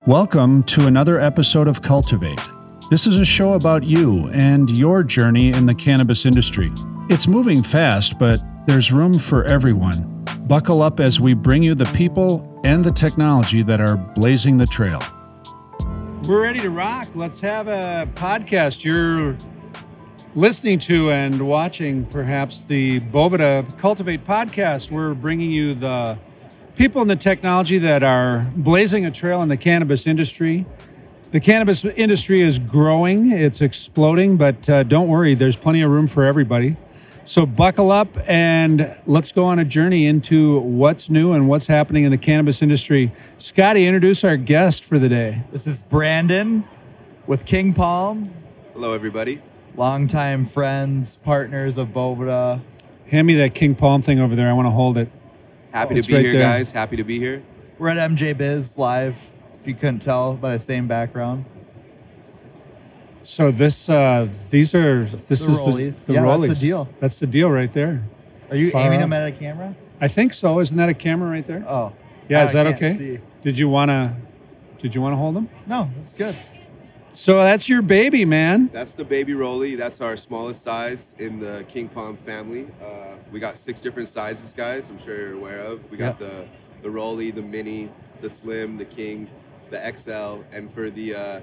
Welcome to another episode of Cultivate. This is a show about you and your journey in the cannabis industry. It's moving fast, but there's room for everyone. Buckle up as we bring you the people and the technology that are blazing the trail. We're ready to rock. Let's have a podcast. You're listening to and watching perhaps the Boveda Cultivate podcast. We're bringing you the people in the technology that are blazing a trail in the cannabis industry. The cannabis industry is growing, it's exploding, but don't worry, there's plenty of room for everybody. So buckle up and let's go on a journey into what's new and what's happening in the cannabis industry. Scotty, introduce our guest for the day. This is Brandon with King Palm. Hello, everybody. Longtime friends, partners of Boveda. Hand me that King Palm thing over there. I want to hold it. Happy to be here, guys. Happy to be here. We're at MjBiz live, if you couldn't tell by the same background. So this is the rollies. The rollies. That's the deal. That's the deal right there. Are you Far aiming up. them at a camera? I think so. Isn't that a camera right there? Oh. Yeah, is that I can't okay? see. Did you wanna hold them? No, that's good. So that's your baby, man. That's the baby rollie. That's our smallest size in the King Palm family. We got 6 different sizes, guys. I'm sure you're aware of. We got the rollie, the mini, the slim, the king, the XL, and for the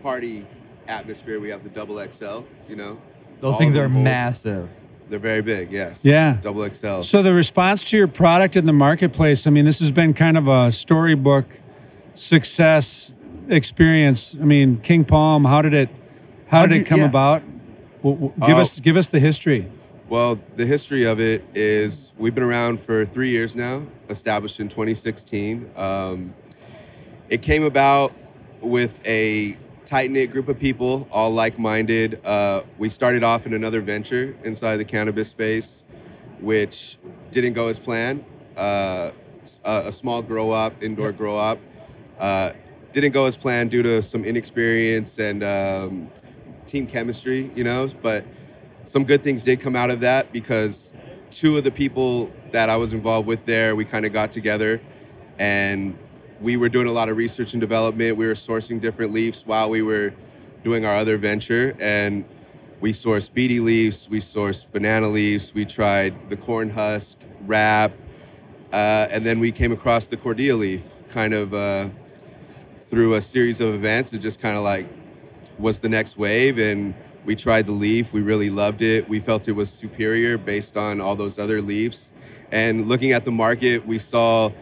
party atmosphere, we have the double XL. You know, Those things are massive. They're very big. Yes. Yeah. Double XL. So the response to your product in the marketplace, I mean, this has been kind of a storybook success experience. I mean, King Palm, how did it come about? Give us the history. Well, the history of it is we've been around for 3 years now, established in 2016. It came about with a tight-knit group of people, all like-minded. We started off in another venture inside the cannabis space, which didn't go as planned. A small grow-up, indoor grow-up. Didn't go as planned due to some inexperience and team chemistry, you know, but some good things did come out of that because 2 of the people that I was involved with there, we kind of got together and we were doing a lot of research and development. We were sourcing different leaves while we were doing our other venture, and we sourced beady leaves, we sourced banana leaves, we tried the corn husk, wrap, and then we came across the Cordial Leaf kind of through a series of events. It just kind of like was the next wave, and we tried the leaf. We really loved it. We felt it was superior based on all those other leaves. And looking at the market, we saw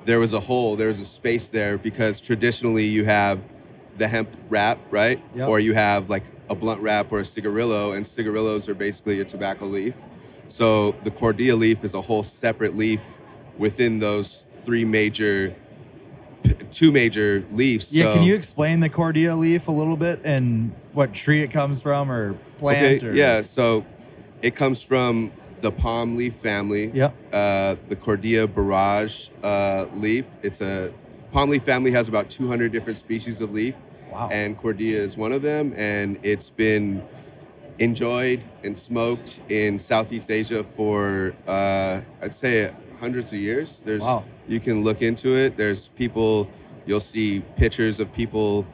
there was a hole, there was a space there, because traditionally you have the hemp wrap, right? Yep. Or you have like a blunt wrap or a cigarillo, and cigarillos are basically a tobacco leaf. So the Cordial Leaf is a whole separate leaf within those 2 major leaves. Yeah, so, can you explain the Cordial Leaf a little bit and what tree it comes from or plant? Okay, yeah, so it comes from the palm leaf family. Yep. The Cordia barrage leaf. It's a palm leaf family, has about 200 different species of leaf. Wow. And Cordia is one of them, and it's been enjoyed and smoked in Southeast Asia for I'd say hundreds of years. Wow. You can look into it. There's people, you'll see pictures of people,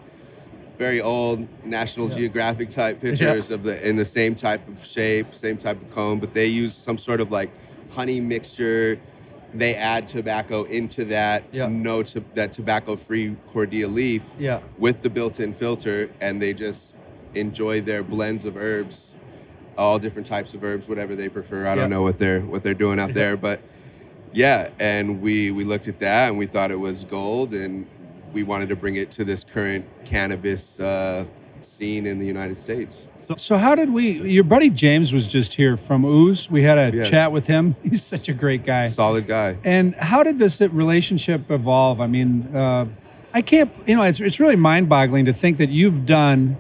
very old National Geographic type pictures of in the same type of shape, same type of cone, but they use some sort of like honey mixture. They add tobacco into that, that tobacco-free Cordial Leaf with the built-in filter, and they just enjoy their blends of herbs, all different types of herbs, whatever they prefer. I don't know what they're doing out there, but yeah, and we looked at that and we thought it was gold, and we wanted to bring it to this current cannabis scene in the United States. So how did your buddy James was just here from Ooze. We had a chat with him. He's such a great guy. Solid guy. And how did this relationship evolve? I mean, I can't, it's really mind-boggling to think that you've done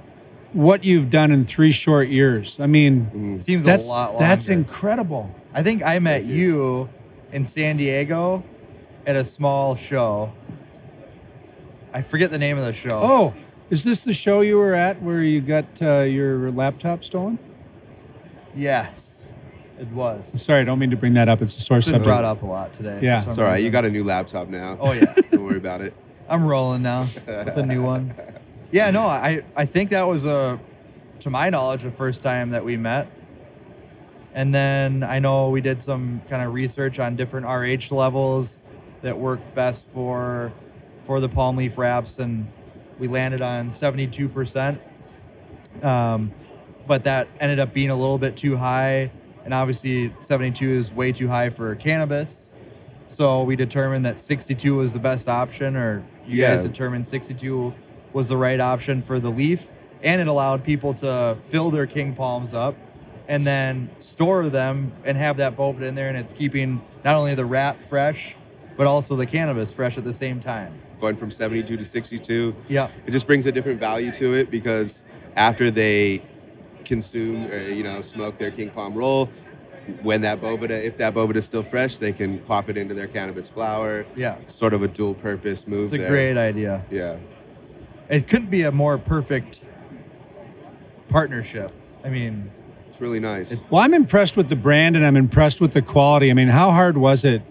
what you've done in 3 short years. I mean, seems a lot longer. That's incredible. I think I met you in San Diego at a small show. I forget the name of the show. Oh, is this the show you were at where you got your laptop stolen? Yes, it was. I'm sorry, I don't mean to bring that up. It's a sore It's been subject. brought up a lot today. Yeah. It's all right. You got a new laptop now. Oh, yeah. Don't worry about it. I'm rolling now with the new one. Yeah, no, I think that was to my knowledge, the first time that we met. And then I know we did some kind of research on different RH levels that worked best for the palm leaf wraps, and we landed on 72%. But that ended up being a little bit too high, and obviously 72 is way too high for cannabis. So we determined that 62 was the best option, or you guys determined 62 was the right option for the leaf, and it allowed people to fill their king palms up and then store them and have that Boveda in there, and it's keeping not only the wrap fresh, but also the cannabis fresh at the same time. Going from 72 to 62, yeah, it just brings a different value to it, because after they consume or smoke their king palm roll, when that Boveda, if that Boveda is still fresh, they can pop it into their cannabis flower. Yeah, sort of a dual purpose move. It's a great idea. Yeah, it couldn't be a more perfect partnership. I mean, it's really nice. Well, I'm impressed with the brand, and I'm impressed with the quality. I mean, how hard was it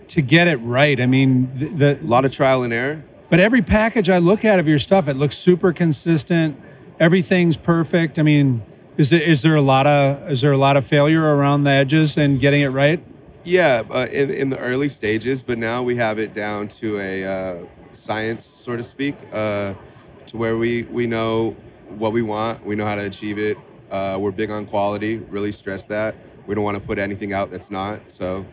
to get it right? I mean, a lot of trial and error. But every package I look at of your stuff, it looks super consistent. Everything's perfect. I mean, is there a lot of failure around the edges and getting it right? Yeah, in the early stages, but now we have it down to a science, so to speak, to where we know what we want, we know how to achieve it. We're big on quality, really stress that. We don't want to put anything out that's not, so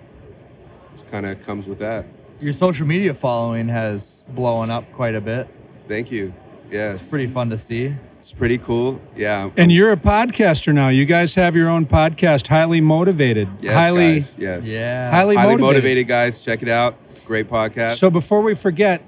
it kind of comes with that. Your social media following has blown up quite a bit. Thank you. Yes. It's pretty fun to see. It's pretty cool. Yeah. And you're a podcaster now. You guys have your own podcast, Highly Motivated. Yes, guys. Yes. Yeah. Highly motivated, guys. Check it out. Great podcast. So before we forget,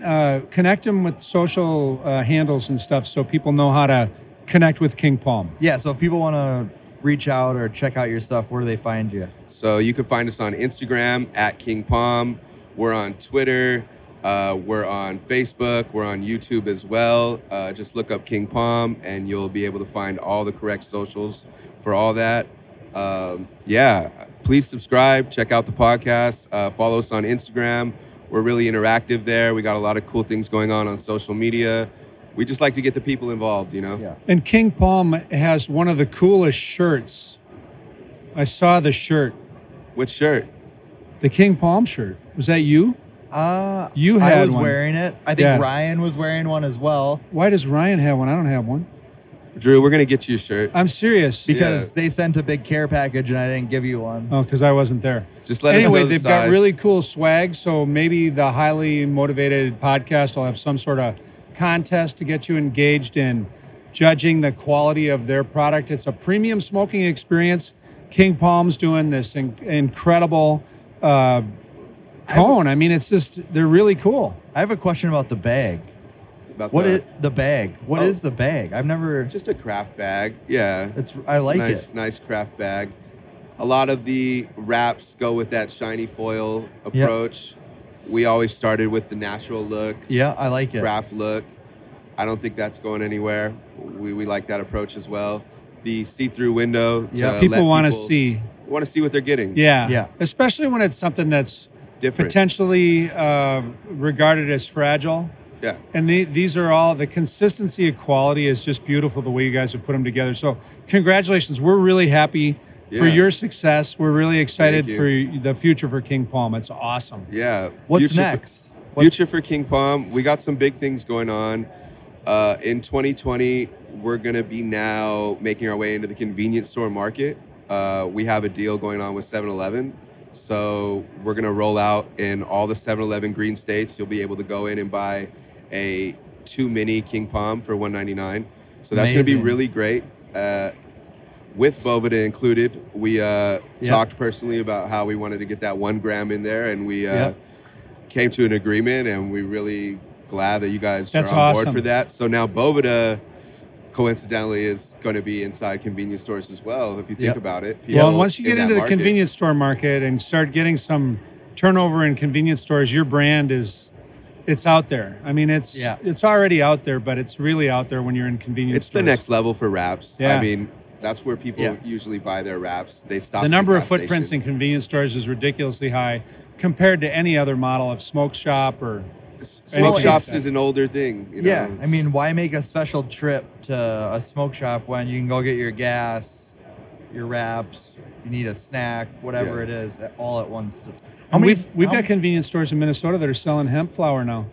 connect them with social handles and stuff so people know how to connect with King Palm. Yeah, so if people want to reach out or check out your stuff, where do they find you? So you can find us on Instagram at King Palm. We're on Twitter. We're on Facebook. We're on YouTube as well. Just look up King Palm and you'll be able to find all the correct socials for all that. Please subscribe. Check out the podcast. Follow us on Instagram. We're really interactive there. We got a lot of cool things going on social media. We just like to get the people involved, Yeah. And King Palm has one of the coolest shirts. I saw the shirt. Which shirt? The King Palm shirt. Was that you? You had I was one. wearing it. I think Ryan was wearing one as well. Why does Ryan have one? I don't have one. Drew, we're going to get you a shirt. I'm serious. Because they sent a big care package and I didn't give you one. Oh, because I wasn't there. Just let us know the they've size. got really cool swag, so maybe the Highly Motivated podcast will have some sort of contest to get you engaged in judging the quality of their product. It's a premium smoking experience. King Palm's doing this incredible cone. I mean, it's just, they're really cool. I have a question about the bag. What is the bag? What is the bag? I've never... Just a craft bag. Yeah. I like it. Nice craft bag. A lot of the wraps go with that shiny foil approach. Yep. We always started with the natural look. Yeah, I like it. Craft look. I don't think that's going anywhere. We like that approach as well. The see-through window. People want to see. Want to see what they're getting. Yeah. Especially when it's something that's different, potentially regarded as fragile. Yeah. And these are all, the consistency of quality is just beautiful the way you guys have put them together. So congratulations. We're really happy for your success. We're really excited for the future for King Palm. It's awesome. Yeah. What's next? Future for King Palm. We got some big things going on. In 2020, we're going to be now making our way into the convenience store market. We have a deal going on with 7-Eleven. So we're going to roll out in all the 7-Eleven green states. You'll be able to go in and buy a 2 mini King Palm for $1.99. So that's going to be really great. With Boveda included, we talked personally about how we wanted to get that 1 gram in there, and we came to an agreement, and we're really glad that you guys are on board for that. So now Boveda, coincidentally, is going to be inside convenience stores as well, if you think about it. Well, once you get into the convenience store market and start getting some turnover in convenience stores, your brand it's out there. I mean, it's already out there, but it's really out there when you're in convenience stores. It's the next level for wraps. Yeah. I mean, that's where people usually buy their wraps. They stop. The number of footprints in convenience stores is ridiculously high compared to any other model of smoke shop or Smoke shops is an older thing. You know? Yeah, I mean, why make a special trip to a smoke shop when you can go get your gas, your wraps, if you need a snack, whatever it is, all at once. We've got convenience stores in Minnesota that are selling hemp flower now.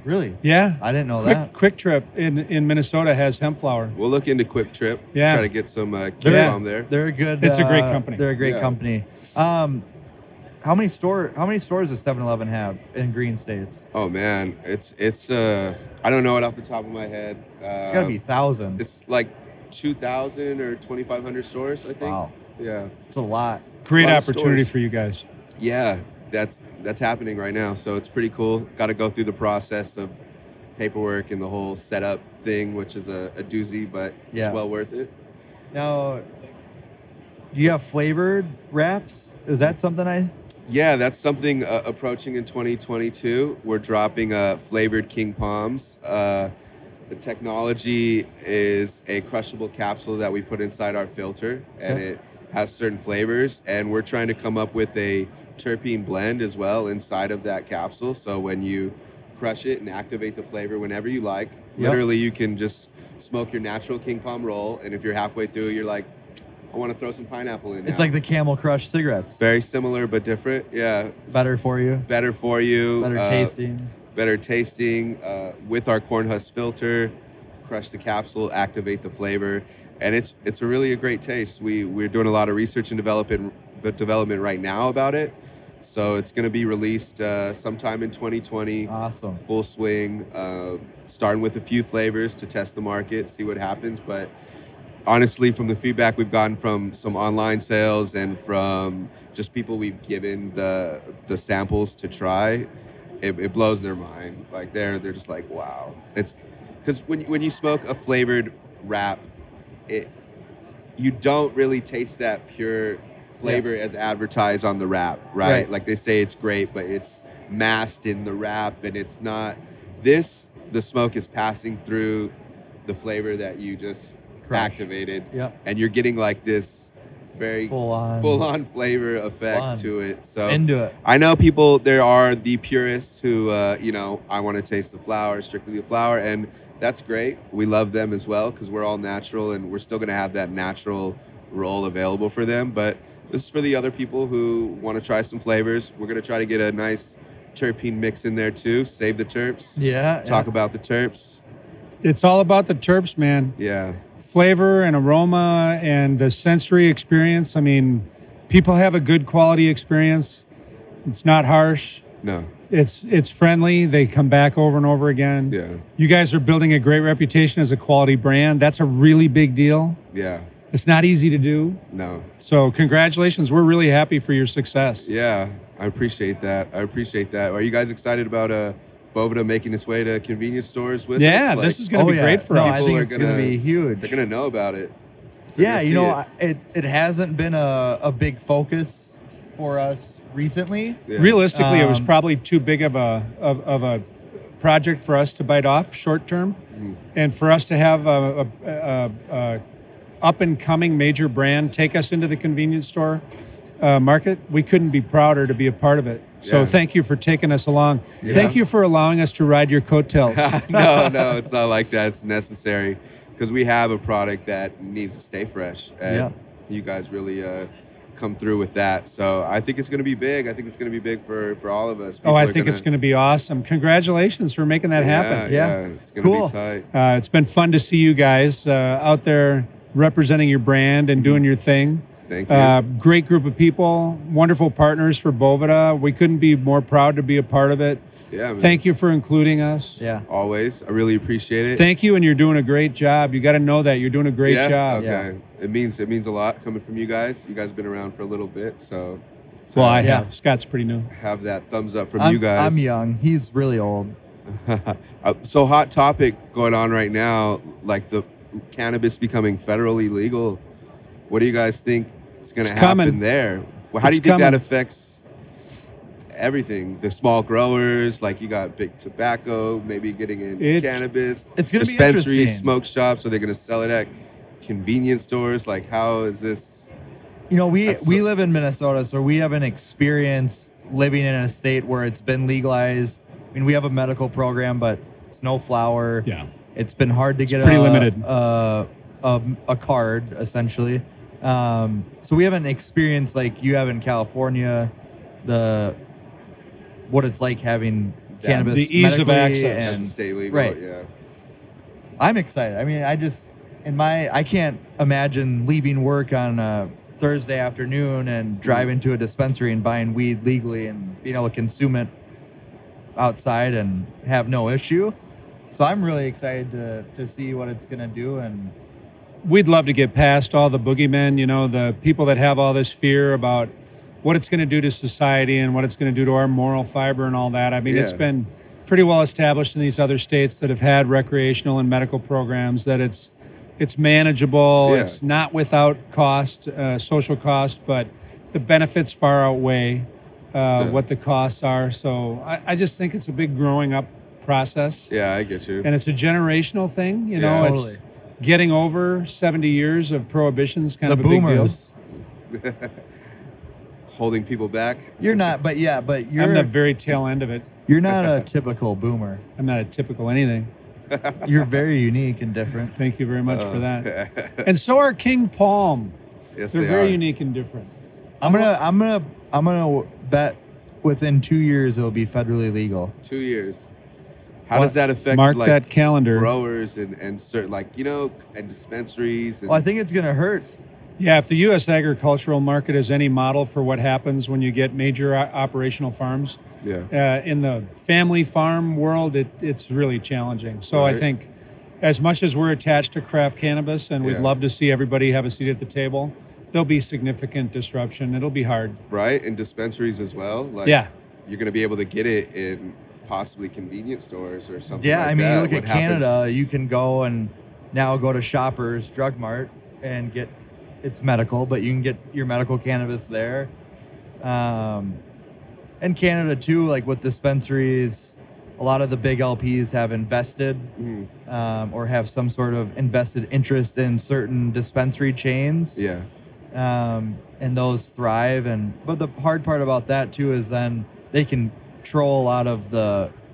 Really? Yeah. I didn't know that. Quick Trip in Minnesota has hemp flower. We'll look into Quick Trip. Yeah. Try to get some bomb there. They're a good. It's a great company. They're a great company. How many stores does 7-Eleven have in green states? Oh man, it's I don't know it off the top of my head. It's got to be thousands. It's like 2,000 or 2,500 stores, I think. Wow. Yeah. It's a lot. Great opportunity for you guys. Yeah, that's happening right now. So it's pretty cool. Got to go through the process of paperwork and the whole setup thing, which is a doozy, but it's well worth it. Now, do you have flavored wraps? Is that something Yeah, that's something approaching in 2022. We're dropping flavored King Palms. The technology is a crushable capsule that we put inside our filter, and it has certain flavors. And we're trying to come up with a terpene blend as well inside of that capsule. So when you crush it and activate the flavor whenever you like, literally you can just smoke your natural King Palm roll. And if you're halfway through, you're like, I want to throw some pineapple in. It's like the Camel Crush cigarettes. Very similar but different. Yeah. Better for you. Better for you. Better tasting. Better tasting. With our corn husk filter, crush the capsule, activate the flavor, and it's really a great taste. We're doing a lot of research and development right now about it. So it's going to be released sometime in 2020. Awesome. Full swing. Starting with a few flavors to test the market, see what happens, but. Honestly, from the feedback we've gotten from some online sales and from just people we've given the samples to try, it blows their mind. Like they're just like, wow. It's because when you smoke a flavored wrap, you don't really taste that pure flavor as advertised on the wrap, right? Like they say it's great, but it's masked in the wrap, and it's not. The smoke is passing through the flavor that you just activated, and you're getting like this very full on flavor effect to it. So into it. I know there are the purists who I want to taste the flower, strictly the flower, and that's great. We love them as well because we're all natural, and we're still going to have that natural roll available for them. But this is for the other people who want to try some flavors. We're going to try to get a nice terpene mix in there too. Save the terps. Talk about the terps. It's all about the terps, man. Yeah. Flavor and aroma and the sensory experience. I mean, people have a good quality experience. It's not harsh. No. It's friendly. They come back over and over again. Yeah. You guys are building a great reputation as a quality brand. That's a really big deal. Yeah. It's not easy to do. No. So congratulations. We're really happy for your success. Yeah, I appreciate that. Are you guys excited about Boveda making its way to convenience stores with us? Yeah, this is going to be great for us. I think it's going to be huge. They're going to know about it. It hasn't been a big focus for us recently. Yeah. Realistically, it was probably too big of a project for us to bite off short term, and for us to have a up and coming major brand take us into the convenience store market, we couldn't be prouder to be a part of it. So thank you for taking us along. Yeah. Thank you for allowing us to ride your coattails. No, it's not like that. It's necessary because we have a product that needs to stay fresh. And you guys really come through with that. So I think it's going to be big. I think it's going to be big for all of us. I think it's going to be awesome. Congratulations for making that happen. Yeah, it's going to be tight. It's been fun to see you guys out there representing your brand and doing your thing. Thank you. Great group of people, wonderful partners for Boveda. We couldn't be more proud to be a part of it. Yeah, man. Thank you for including us. Yeah. Always. I really appreciate it. Thank you, and you're doing a great job. You got to know that. You're doing a great job. Okay. Yeah. It means a lot coming from you guys. You guys have been around for a little bit, so. Well, I have. Scott's pretty new. Have that thumbs up from you guys. I'm young. He's really old. So hot topic going on right now, like the cannabis becoming federally legal. What do you guys think is going to happen there? Well, how do you think that affects everything? The small growers, like you got big tobacco, maybe getting in cannabis. It's going to be dispensaries, smoke shops. Are they going to sell it at convenience stores? Like, how is this? You know, we live in Minnesota, so we haven't experienced living in a state where it's been legalized mean, we have a medical program, but it's no flower. Yeah. It's been hard to get pretty limited. A card, essentially. So we haven't experienced like you have in California, what it's like having cannabis, the ease of access, and state legal. right. Yeah. I'm excited. I mean, I can't imagine leaving work on a Thursday afternoon and driving to a dispensary and buying weed legally and being able to consume it outside and have no issue. So I'm really excited to see what it's going to do. And we'd love to get past all the boogeymen, the people that have all this fear about what it's going to do to society and what it's going to do to our moral fiber and all that. I mean, It's been pretty well established in these other states that have had recreational and medical programs that it's manageable. Yeah. It's not without cost, social cost, but the benefits far outweigh what the costs are. So I just think it's a big growing up process. Yeah, I get you. And it's a generational thing. Totally. It's getting over 70 years of prohibition's kind of a boomers. big deal. Holding people back. You're not, but you're... I'm the very tail end of it. You're not a typical boomer. I'm not a typical anything. You're very unique and different. Thank you very much for that. And so are King Palm. Yes, They're very unique and different. I'm gonna bet within 2 years it'll be federally legal. 2 years. How does that affect Mark that calendar. growers and certain and dispensaries? And Well, I think it's gonna hurt. Yeah, if the U.S. agricultural market is any model for what happens when you get major operational farms, in the family farm world, it's really challenging. So I think as much as we're attached to craft cannabis and we'd love to see everybody have a seat at the table, there'll be significant disruption. It'll be hard. Right, and dispensaries as well? Yeah. You're going to be able to get it in possibly convenience stores or something Yeah, like I mean, that. you look at Canada, you can go to Shoppers Drug Mart and get... It's medical, but you can get your medical cannabis there. And Canada too, like with dispensaries, a lot of the big LPs have invested or have some sort of invested interest in certain dispensary chains. Yeah. And those thrive. But the hard part about that too is then they control a lot of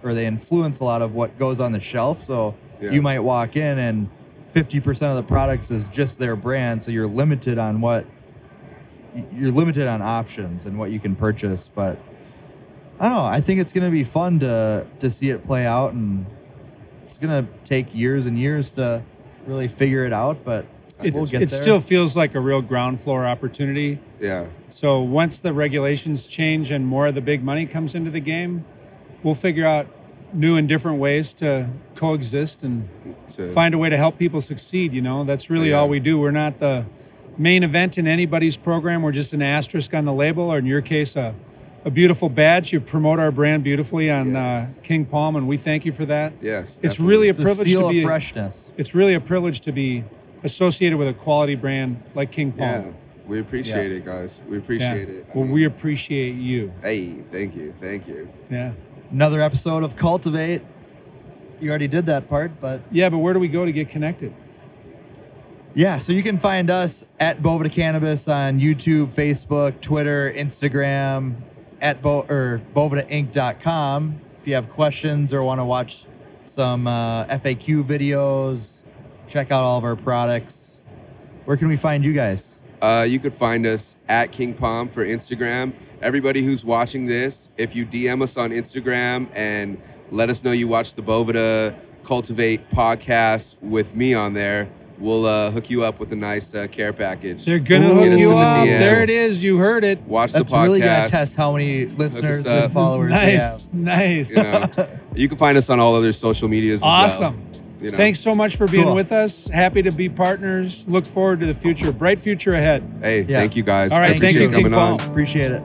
they influence a lot of what goes on the shelf. So you might walk in and 50% of the products is just their brand, so you're limited on options and what you can purchase. But I don't know. I think it's going to be fun to see it play out, and it's going to take years and years to really figure it out. But we'll get there. It still feels like a real ground floor opportunity. Yeah. So once the regulations change and more of the big money comes into the game, we'll figure out new and different ways to coexist and find a way to help people succeed. That's really all we do. We're not the main event in anybody's program. We're just an asterisk on the label, or in your case, a beautiful badge. You promote our brand beautifully on King Palm, and we thank you for that. Yes, it's really a privilege to be freshness. It's really a privilege to be associated with a quality brand like King Palm. Yeah, we appreciate it, guys. We appreciate it. Well, we appreciate you. Hey, thank you. Yeah. Another episode of Cultivate. You already did that part, but... Yeah, but where do we go to get connected? Yeah, so you can find us at Boveda Cannabis on YouTube, Facebook, Twitter, Instagram, at bovedainc.com. If you have questions or want to watch some FAQ videos, check out all of our products. Where can we find you guys? You could find us at King Palm for Instagram. Everybody who's watching this, if you DM us on Instagram and let us know you watched the Boveda Cultivate podcast with me on there, we'll hook you up with a nice care package. They're going to hook you up. There it is. You heard it. Watch the podcast. That's really going to test how many listeners and followers we have. Nice. You can find us on all other social medias as well. Awesome. Thanks so much for being with us. Happy to be partners. Look forward to the future. Bright future ahead. Hey, thank you guys. All right, thank you, King Palm. Appreciate it.